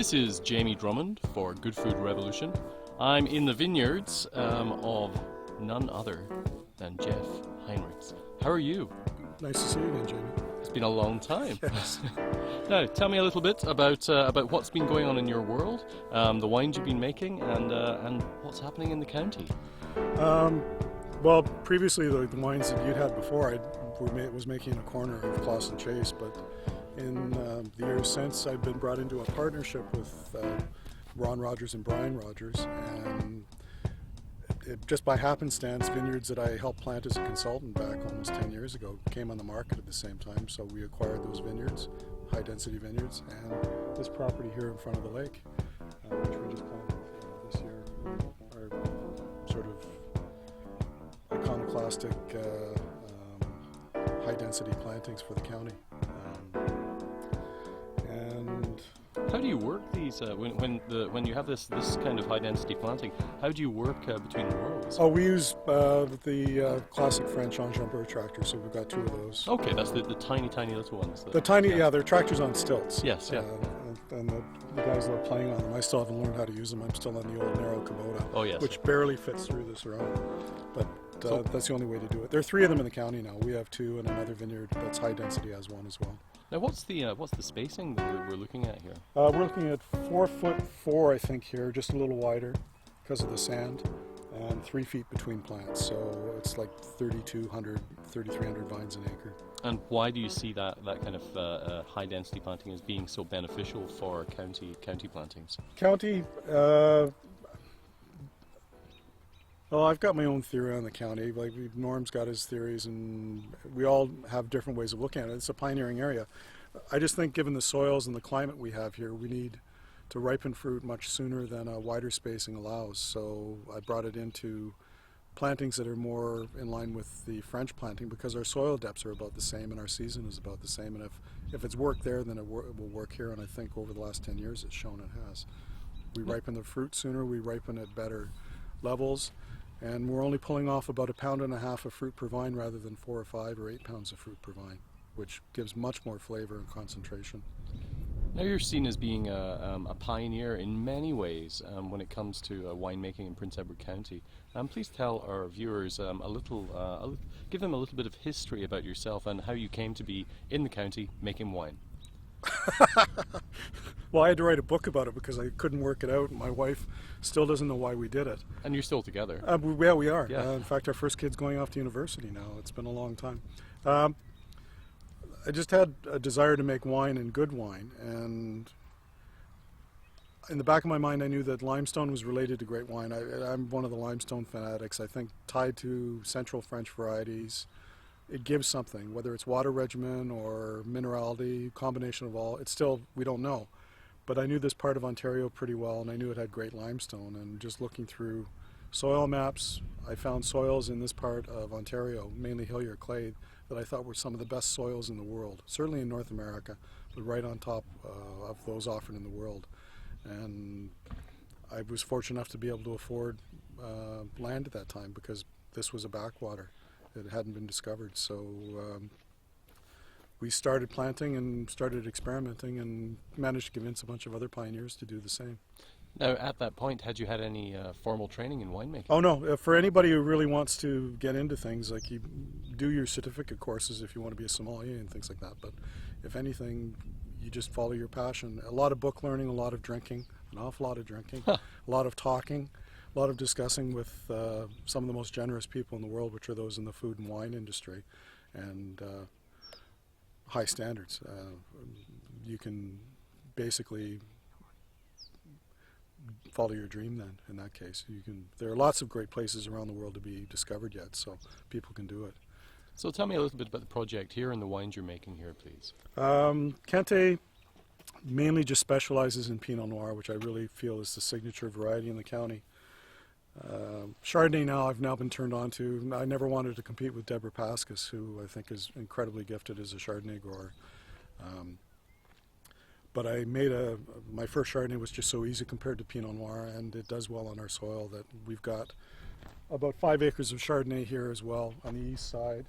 This is Jamie Drummond for Good Food Revolution. I'm in the vineyards of none other than Geoff Heinricks. How are you? Nice to see you again, Jamie. It's been a long time. Yes. Now, tell me a little bit about what's been going on in your world, the wines you've been making, and what's happening in the county. Well, previously the wines that you'd had before, I was making a corner of Claus and Chase, but in the years since, I've been brought into a partnership with Ron Rogers and Brian Rogers, and just by happenstance, vineyards that I helped plant as a consultant back almost 10 years ago came on the market at the same time, so we acquired those vineyards, high-density vineyards, and this property here in front of the lake, which we just planted this year, are sort of iconoclastic high-density plantings for the county. And how do you work these when you have this kind of high-density planting? How do you work between the rows? oh, we use the classic French enjambeur tractors, so we've got two of those. Okay, that's the tiny little ones. The tiny, yeah, they're tractors on stilts. Yes, yeah. And the guys love playing on them. I still haven't learned how to use them. I'm still on the old narrow Kubota, Oh yes. which barely fits through this row. But that's the only way to do it. There are three of them in the county now. We have two, and another vineyard that's high density has one as well. Now, what's the spacing that we're looking at here? We're looking at 4'4", I think, here, just a little wider because of the sand, and 3 feet between plants. So it's like 3,200, 3,300 vines an acre. And why do you see that kind of high density planting as being so beneficial for county plantings? County, well, I've got my own theory on the county. Like Norm's got his theories, and we all have different ways of looking at it. It's a pioneering area. I just think, given the soils and the climate we have here, we need to ripen fruit much sooner than a wider spacing allows. So I brought it into plantings that are more in line with the French planting, because our soil depths are about the same and our season is about the same. And if it's worked there, then it will work here. And I think over the last 10 years, it's shown it has. We ripen the fruit sooner. We ripen at better levels. And we're only pulling off about 1.5 pounds of fruit per vine rather than 4 or 5 or 8 pounds of fruit per vine, which gives much more flavor and concentration. Now you're seen as being a pioneer in many ways when it comes to winemaking in Prince Edward County. Please tell our viewers give them a little bit of history about yourself and how you came to be in the county making wine. Well, I had to write a book about it because I couldn't work it out, and my wife still doesn't know why we did it. And you're still together. Yeah, we are. Yeah. In fact, our first kid's going off to university now. It's been a long time. I just had a desire to make wine, and good wine, and in the back of my mind I knew that limestone was related to great wine. I'm one of the limestone fanatics. I think tied to Central French varieties, it gives something, whether it's water regimen or minerality, combination of all. It's still, we don't know. But I knew this part of Ontario pretty well, and I knew it had great limestone. And just looking through soil maps, I found soils in this part of Ontario, mainly Hillier clay, that I thought were some of the best soils in the world, certainly in North America, but right on top of those offered in the world. And I was fortunate enough to be able to afford land at that time, because this was a backwater. It hadn't been discovered. So we started planting and started experimenting and managed to convince a bunch of other pioneers to do the same. Now, at that point, had you had any formal training in winemaking? Oh no, for anybody who really wants to get into things, like, you do your certificate courses if you want to be a sommelier and things like that, but if anything, you just follow your passion. A lot of book learning, a lot of drinking, an awful lot of drinking, a lot of talking, a lot of discussing with some of the most generous people in the world, which are those in the food and wine industry, and high standards. You can basically follow your dream then, in that case. There are lots of great places around the world to be discovered yet, so people can do it. So tell me a little bit about the project here and the wines you're making here, please. Keint-He mainly just specializes in Pinot Noir, which I really feel is the signature variety in the county. Chardonnay I've now been turned on to. I never wanted to compete with Deborah Pascas, who I think is incredibly gifted as a Chardonnay grower. But I made my first Chardonnay was just so easy compared to Pinot Noir, and it does well on our soil. That we've got about 5 acres of Chardonnay here as well on the east side,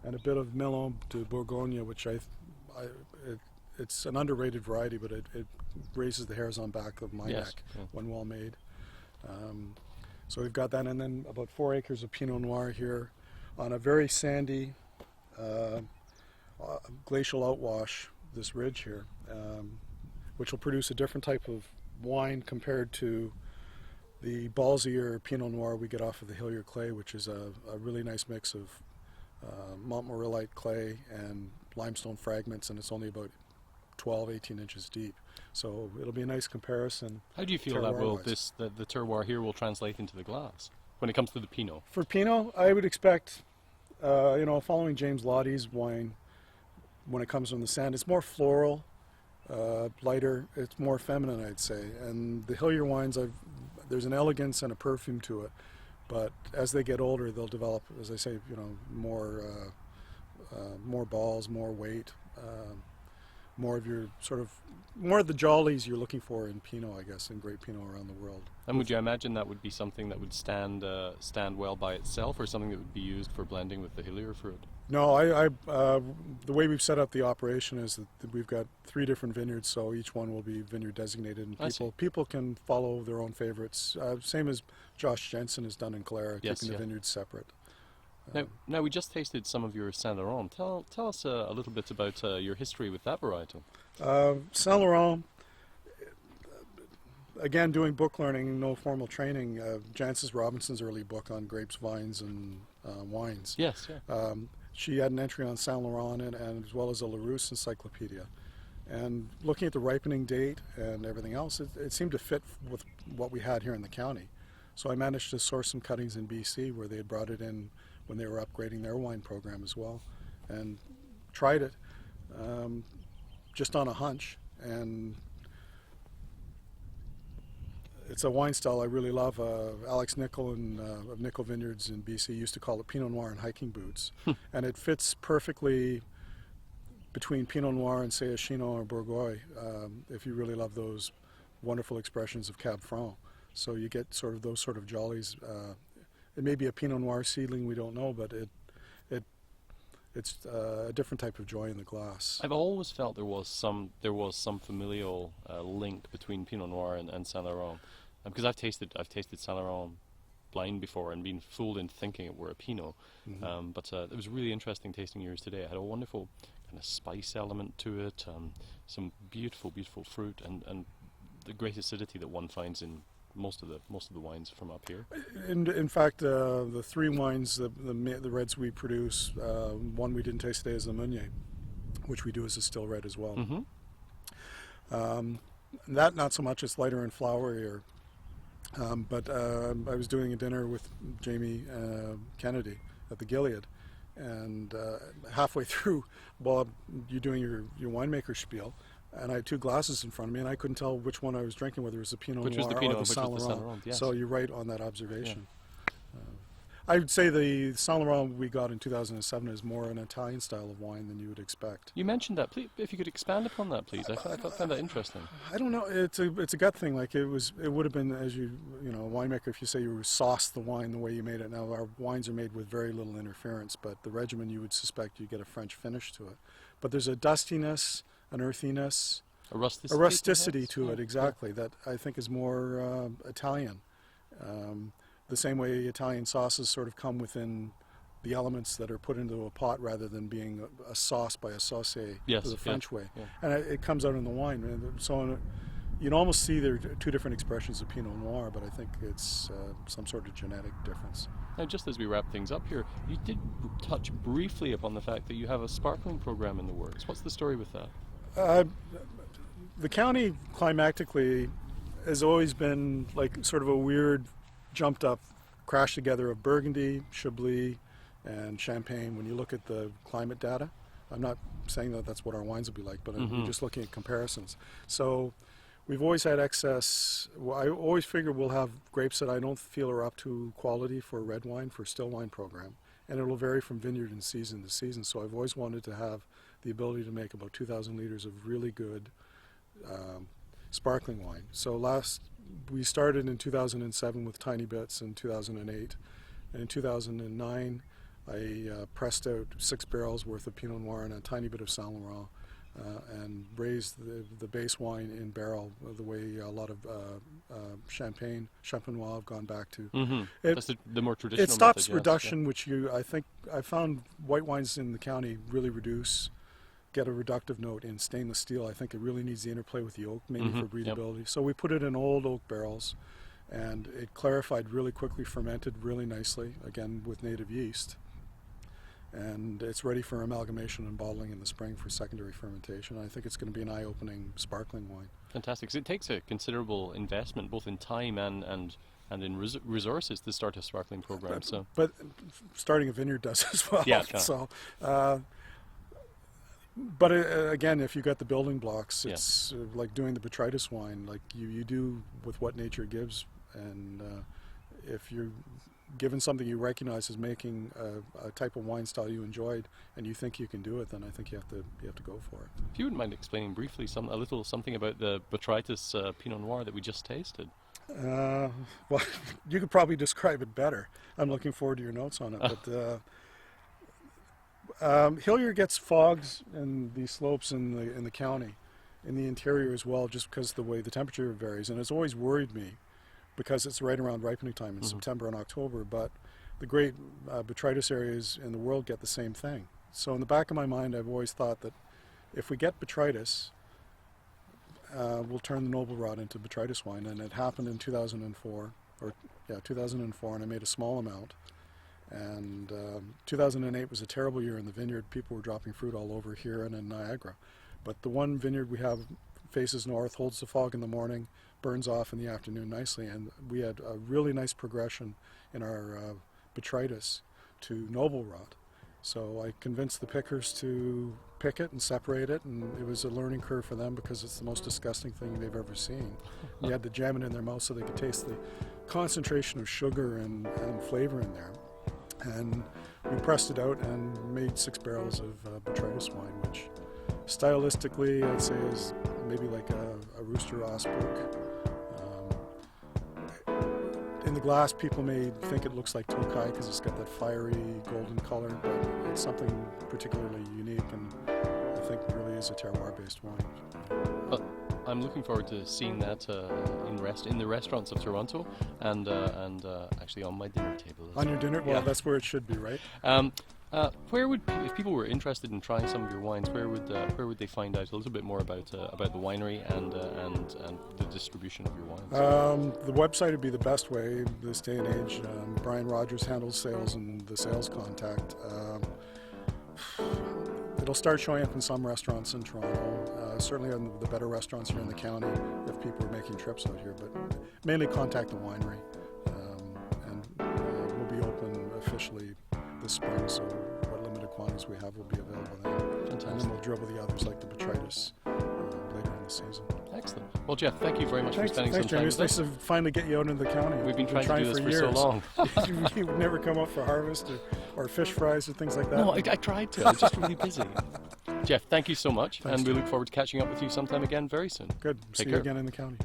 and a bit of Melon de Bourgogne, which it's an underrated variety, but it raises the hairs on back of my Yes, neck yeah. when well made. So we've got that, and then about 4 acres of Pinot Noir here on a very sandy glacial outwash, this ridge here, which will produce a different type of wine compared to the ballsier Pinot Noir we get off of the Hillier clay, which is a really nice mix of Montmorillite clay and limestone fragments, and it's only about 12, 18 inches deep. So it'll be a nice comparison. How do you feel that will terroir-wise. the terroir here will translate into the glass when it comes to the Pinot? For Pinot, I would expect, following James Lottie's wine, when it comes from the sand, it's more floral, lighter, it's more feminine, I'd say. And the Hillier wines, there's an elegance and a perfume to it. But as they get older, they'll develop, as I say, more balls, more weight, more of the jollies you're looking for in Pinot, I guess, in great Pinot around the world. And would you imagine that would be something that would stand well by itself, or something that would be used for blending with the Hillier fruit? No, the way we've set up the operation is that we've got 3 different vineyards, so each one will be vineyard designated, and people can follow their own favorites. Same as Josh Jensen has done in Clara, keeping the vineyards separate. Now we just tasted some of your Saint Laurent. Tell us a little bit about your history with that varietal. Saint Laurent, again, doing book learning, no formal training. Jancis Robinson's early book on grapes, vines, and wines. Yes, yeah. She had an entry on Saint Laurent in it, and as well as a Larousse encyclopedia. And looking at the ripening date and everything else, it seemed to fit with what we had here in the county. So I managed to source some cuttings in BC where they had brought it in when they were upgrading their wine program as well, and tried it just on a hunch. And it's a wine style I really love. Alex Nicol of Nicol Vineyards in BC used to call it Pinot Noir in hiking boots. And it fits perfectly between Pinot Noir and, say, a Chinon or Bourgogne, if you really love those wonderful expressions of Cab Franc. So you get sort of those sort of jollies. It may be a Pinot Noir seedling, we don't know, but it's a different type of joy in the glass. I've always felt there was some familial link between Pinot Noir and Saint Laurent, because I've tasted Saint Laurent blind before and been fooled into thinking it were a Pinot. Mm-hmm. But it was really interesting tasting yours today. It had a wonderful kind of spice element to it, some beautiful fruit, and the great acidity that one finds in most of the wines from up here. In fact, the 3 wines, the reds we produce, one we didn't taste today is the Meunier, which we do as a still red as well. Mm-hmm. That not so much, it's lighter and flowerier. But I was doing a dinner with Jamie Kennedy at the Gilead, and halfway through, Bob, you're doing your winemaker spiel, and I had 2 glasses in front of me, and I couldn't tell which one I was drinking, whether it was the Pinot Noir or the Saint Laurent. Yes. So you're right on that observation. I would say the Saint Laurent we got in 2007 is more an Italian style of wine than you would expect. You mentioned that. Please, if you could expand upon that, please. I found that interesting. I don't know. It's a gut thing. Like it would have been, as a winemaker, if you say you sauce the wine the way you made it. Now our wines are made with very little interference, but the regimen you would suspect you get a French finish to it. But there's a dustiness, an earthiness, A rusticity, a rusticity to perhaps? it, exactly, that I think is more Italian. The same way Italian sauces sort of come within the elements that are put into a pot rather than being a sauce by a saucier, the French way. Yeah. And it comes out in the wine. And so you can almost see there are 2 different expressions of Pinot Noir, but I think it's some sort of genetic difference. Now, just as we wrap things up here, you did touch briefly upon the fact that you have a sparkling program in the works. What's the story with that? The county climatically has always been like sort of a weird jumped up crash together of Burgundy, Chablis, and Champagne when you look at the climate data. I'm not saying that that's what our wines will be like, but I'm just looking at comparisons. So we've always had excess. I always figure we'll have grapes that I don't feel are up to quality for red wine, for still wine program, and it'll vary from vineyard and season to season. So I've always wanted to have the ability to make about 2,000 liters of really good sparkling wine. So we started in 2007 with tiny bits in 2008, and in 2009 I pressed out 6 barrels worth of Pinot Noir and a tiny bit of Saint Laurent and raise the base wine in barrel the way a lot of champenois have gone back to. That's the more traditional It stops method, yes, reduction, which I found white wines in the county really get a reductive note in stainless steel. I think it really needs the interplay with the oak, maybe for breathability. Yep. So we put it in old oak barrels, and it clarified really quickly, fermented really nicely, again with native yeast. And it's ready for amalgamation and bottling in the spring for secondary fermentation. I think it's going to be an eye-opening sparkling wine. Fantastic. So it takes a considerable investment, both in time and in resources, to start a sparkling program. But starting a vineyard does as well. Yeah. So, but again, if you got the building blocks, it's like doing the botrytis wine. Like you do with what nature gives, and if you're given something you recognize as making a type of wine style you enjoyed, and you think you can do it, then I think you have to go for it. If you wouldn't mind explaining briefly something about the botrytis Pinot Noir that we just tasted. Well, you could probably describe it better. I'm looking forward to your notes on it. But Hillier gets fogs in the slopes in the county, in the interior as well, just because of the way the temperature varies, and it's always worried me, because it's right around ripening time in September and October, but the great botrytis areas in the world get the same thing. So in the back of my mind, I've always thought that if we get botrytis, we'll turn the Noble Rot into botrytis wine, and it happened in 2004, and I made a small amount. And 2008 was a terrible year in the vineyard. People were dropping fruit all over here and in Niagara. But the one vineyard we have faces north, holds the fog in the morning, burns off in the afternoon nicely, and we had a really nice progression in our botrytis to Noble Rot. So I convinced the pickers to pick it and separate it, and it was a learning curve for them because it's the most disgusting thing they've ever seen. You had to jam it in their mouth so they could taste the concentration of sugar and flavor in there. And we pressed it out and made 6 barrels of botrytis wine, which stylistically I'd say is maybe like a Rooster Osbrook. In the glass, people may think it looks like Tokai because it's got that fiery golden color, but it's something particularly unique, and I think really is a terroir-based wine. Well, I'm looking forward to seeing that in the restaurants of Toronto, and actually on my dinner table. On your dinner? Well, that's where it should be, right? Where would, if people were interested in trying some of your wines, where would they find out a little bit more about the winery and the distribution of your wines? The website would be the best way this day and age. Brian Rogers handles sales and the sales contact. It'll start showing up in some restaurants in Toronto, certainly in the better restaurants here in the county if people are making trips out here, but mainly contact the winery, and we'll be open officially this spring, so what limited quantities we have will be available then. Fantastic. And then we'll dribble the others like the botrytis later in the season. Excellent. Well, Geoff, thank you very much for spending some time Jamie. with It's us. nice to finally get you out into the county. We've been trying to do this for years. so long. You would never come up for harvest or fish fries or things like that. No, I tried to. I was just really busy. Geoff, thank you so much, Thanks, and we look forward to catching up with you sometime again very soon. Good. See you again in the county.